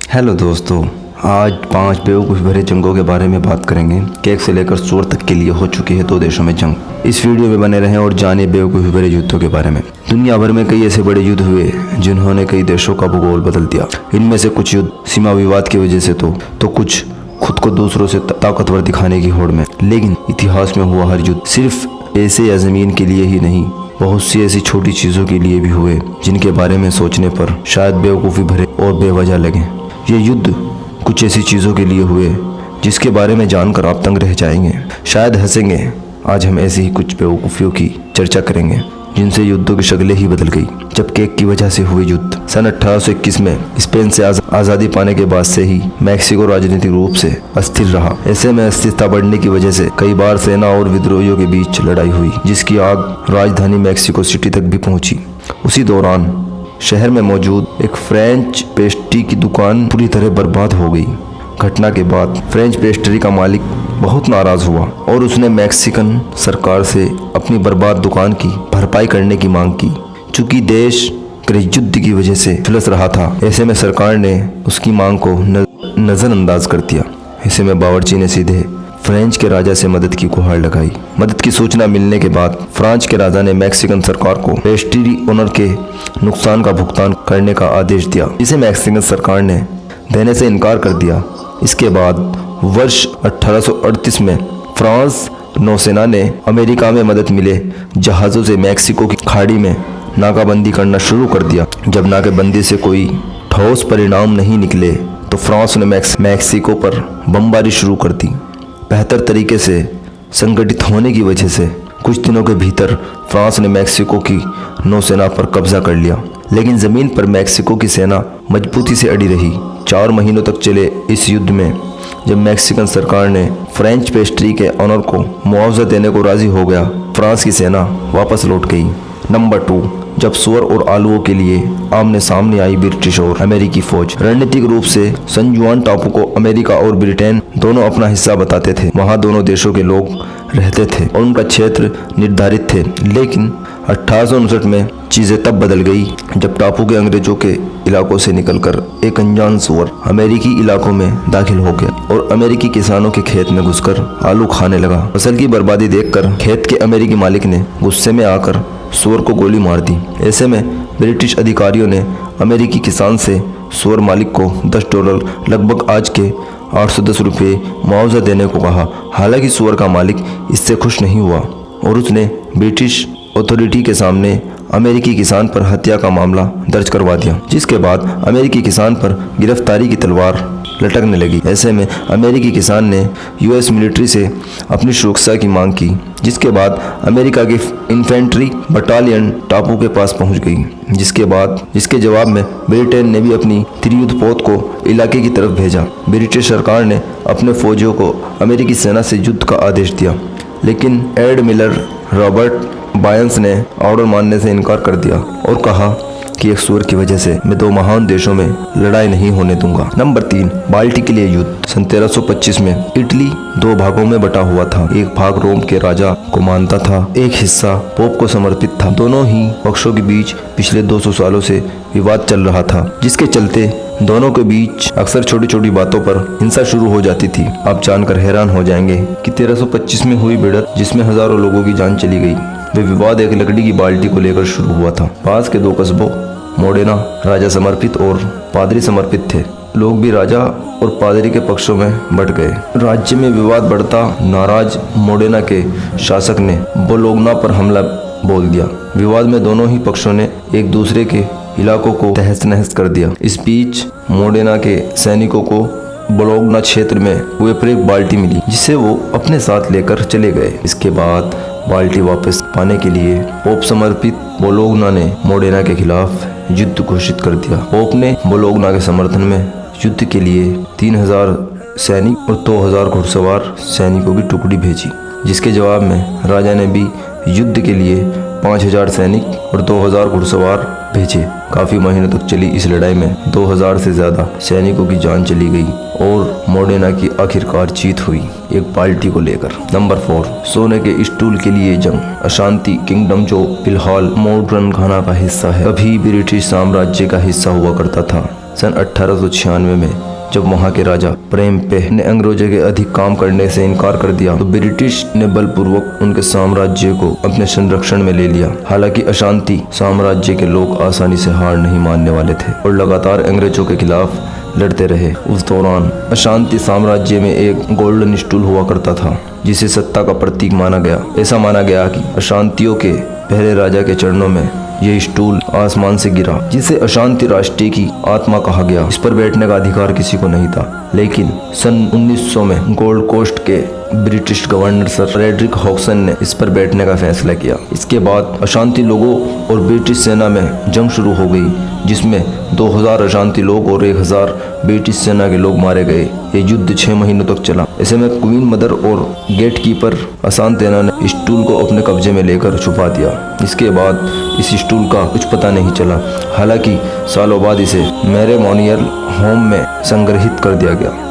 Hello दोस्तों, आज 5 बेवकूफ़ भरे जंगों के बारे में बात करेंगे। केक से लेकर चोर तक के लिए हो चुकी है 2 देशों में जंग। इस वीडियो में बने रहें और जानिए बेवकूफ़ी भरे युद्धों के बारे में। दुनिया भर में कई ऐसे बड़े युद्ध हुए जिन्होंने कई देशों का भूगोल बदल दिया। इनमें से कुछ युद्ध सीमा विवाद की वजह से तो कुछ खुद को दूसरों से ताकतवर दिखाने की होड़ में। लेकिन इतिहास में हुआ हर युद्ध सिर्फ ऐसे या ज़मीन के लिए ही नहीं, बहुत सी ऐसी छोटी चीज़ों के लिए भी हुए जिनके बारे में सोचने पर शायद बेवकूफ़ी भरे और बेवजह लगे। ये युद्ध कुछ ऐसी चीज़ों के लिए हुए जिसके बारे में जानकर आप तंग रह जाएंगे, शायद हंसेंगे। आज हम ऐसी ही कुछ बेवकूफ़ियों की चर्चा करेंगे जिनसे युद्धों की शक्लें ही बदल गई। जब केक की वजह से हुए युद्ध। सन 1821 में स्पेन से आज़ादी पाने के बाद से ही मैक्सिको राजनीतिक रूप से अस्थिर रहा। ऐसे में अस्थिरता बढ़ने की वजह से कई बार सेना और विद्रोहियों के बीच लड़ाई हुई, जिसकी आग राजधानी मैक्सिको सिटी तक भी पहुंची। उसी दौरान शहर में मौजूद एक फ्रेंच पेस्ट्री की दुकान पूरी तरह बर्बाद हो गई। घटना के बाद फ्रेंच पेस्ट्री का मालिक बहुत नाराज़ हुआ और उसने मैक्सिकन सरकार से अपनी बर्बाद दुकान की भरपाई करने की मांग की। चूँकि देश गृहयुद्ध की वजह से झुलस रहा था, ऐसे में सरकार ने उसकी मांग को नज़रअंदाज कर दिया। ऐसे में बावर्ची ने सीधे फ्रेंच के राजा से मदद की गुहार लगाई। मदद की सूचना मिलने के बाद फ्रांस के राजा ने मैक्सिकन सरकार को पेस्ट्री ओनर के नुकसान का भुगतान करने का आदेश दिया, जिसे मैक्सिकन सरकार ने देने से इनकार कर दिया। इसके बाद वर्ष 1838 में फ्रांस नौसेना ने अमेरिका में मदद मिले जहाज़ों से मैक्सिको की खाड़ी में नाकाबंदी करना शुरू कर दिया। जब नाकाबंदी से कोई ठोस परिणाम नहीं निकले तो फ्रांस ने मैक्सिको पर बमबारी शुरू कर दी। बेहतर तरीके से संगठित होने की वजह से कुछ दिनों के भीतर फ्रांस ने मैक्सिको की नौसेना पर कब्जा कर लिया, लेकिन ज़मीन पर मैक्सिको की सेना मजबूती से अड़ी रही। 4 महीनों तक चले इस युद्ध में जब मैक्सिकन सरकार ने फ्रेंच पेस्ट्री के ऑनर को मुआवजा देने को राज़ी हो गया, फ्रांस की सेना वापस लौट गई। नंबर 2, जब सुअर और आलुओं के लिए आमने सामने आई ब्रिटिश और अमेरिकी फौज। रणनीतिक रूप से सन जुआन टापू को अमेरिका और ब्रिटेन दोनों अपना हिस्सा बताते थे। वहां दोनों देशों के लोग रहते थे और उनका क्षेत्र निर्धारित थे। लेकिन 1859 में चीज़ें तब बदल गई जब टापू के अंग्रेजों के इलाकों से निकलकर एक अनजान सुअर अमेरिकी इलाकों में दाखिल हो गया और अमेरिकी किसानों के खेत में घुसकर आलू खाने लगा। फसल की बर्बादी देखकर खेत के अमेरिकी मालिक ने गुस्से में आकर सुअर को गोली मार दी। ऐसे में ब्रिटिश अधिकारियों ने अमेरिकी किसान से सुअर मालिक को $10, लगभग आज के 810 रुपये मुआवजा देने को कहा। हालांकि सुअर का मालिक इससे खुश नहीं हुआ और उसने ब्रिटिश अथॉरिटी के सामने अमेरिकी किसान पर हत्या का मामला दर्ज करवा दिया, जिसके बाद अमेरिकी किसान पर गिरफ्तारी की तलवार लटकने लगी। ऐसे में अमेरिकी किसान ने यूएस मिलिट्री से अपनी सुरक्षा की मांग की, जिसके बाद अमेरिका की इन्फेंट्री बटालियन टापू के पास पहुंच गई। जिसके जवाब में ब्रिटेन ने भी अपनी त्रियुद्धपोत को इलाके की तरफ भेजा। ब्रिटिश सरकार ने अपने फौजियों को अमेरिकी सेना से युद्ध का आदेश दिया, लेकिन एडमिरल रॉबर्ट बायंस ने ऑर्डर मानने से इनकार कर दिया और कहा कि एक सुअर की वजह से मैं 2 महान देशों में लड़ाई नहीं होने दूंगा। नंबर 3, बाल्टी के लिए युद्ध। सन 1325 में इटली 2 भागों में बटा हुआ था। एक भाग रोम के राजा को मानता था, एक हिस्सा पोप को समर्पित था। दोनों ही पक्षों के बीच पिछले 200 सालों से विवाद चल रहा था, जिसके चलते दोनों के बीच अक्सर छोटी छोटी बातों पर हिंसा शुरू हो जाती थी। आप जानकर हैरान हो जाएंगे कि 1325 में हुई भिड़ंत, जिसमें हजारों लोगों की जान चली गई, वे विवाद एक लकड़ी की बाल्टी को लेकर शुरू हुआ था। पास के 2 कस्बों मोडेना राजा समर्पित और पादरी समर्पित थे। लोग भी राजा और पादरी के पक्षों में बट गए। राज्य में विवाद बढ़ता नाराज मोडेना के शासक ने बोलोग्ना पर हमला बोल दिया। विवाद में दोनों ही पक्षों ने एक दूसरे के इलाकों को तहस नहस कर दिया। इस बीच मोडेना के सैनिकों को बोलोग्ना क्षेत्र में हुए पर एक बाल्टी मिली, जिसे वो अपने साथ लेकर चले गए। इसके बाद बाल्टी वापस पाने के लिए पोप समर्पित बोलोग्ना ने मोडेना के खिलाफ युद्ध घोषित कर दिया। पोप ने बोलोग्ना के समर्थन में युद्ध के लिए 3000 सैनिक और 2000 घुड़सवार सैनिकों की टुकड़ी भेजी, जिसके जवाब में राजा ने भी युद्ध के लिए 5000 सैनिक और 2000 घुड़सवार भेजे। काफी महीनों तक चली इस लड़ाई में 2000 से ज्यादा सैनिकों की जान चली गई और मोडेना की आखिरकार जीत हुई एक पार्टी को लेकर। नंबर 4, सोने के स्टूल के लिए जंग। अशांति किंगडम, जो फिलहाल मॉडर्न घाना का हिस्सा है, कभी ब्रिटिश साम्राज्य का हिस्सा हुआ करता था। सन 1896 में जब वहाँ के राजा प्रेमपेह ने अंग्रेजों के अधिक काम करने से इनकार कर दिया तो ब्रिटिश ने बलपूर्वक उनके साम्राज्य को अपने संरक्षण में ले लिया। हालांकि अशांति साम्राज्य के लोग आसानी से हार नहीं मानने वाले थे और लगातार अंग्रेजों के खिलाफ लड़ते रहे। उस दौरान अशांति साम्राज्य में एक गोल्डन स्टूल हुआ करता था जिसे सत्ता का प्रतीक माना गया। ऐसा माना गया कि अशांतियों के पहले राजा के चरणों में यह स्टूल आसमान से गिरा, जिसे अशांति राष्ट्र की आत्मा कहा गया। इस पर बैठने का अधिकार किसी को नहीं था, लेकिन सन 1900 में गोल्ड कोस्ट के ब्रिटिश गवर्नर सर फ्रेडरिक हॉक्सन ने इस पर बैठने का फैसला किया। इसके बाद अशांति लोगों और ब्रिटिश सेना में जंग शुरू हो गई, जिसमें 2000 अशांति लोग और 1000 ब्रिटिश सेना के लोग मारे गए। ये युद्ध 6 महीनों तक चला। ऐसे में क्वीन मदर और गेट कीपर अशांतेना ने स्टूल को अपने कब्जे में लेकर छुपा दिया। इसके बाद इस स्टूल का कुछ पता नहीं चला। हालांकि सालों बाद इसे मैरिमोनियल होम में संग्रहित कर दिया गया।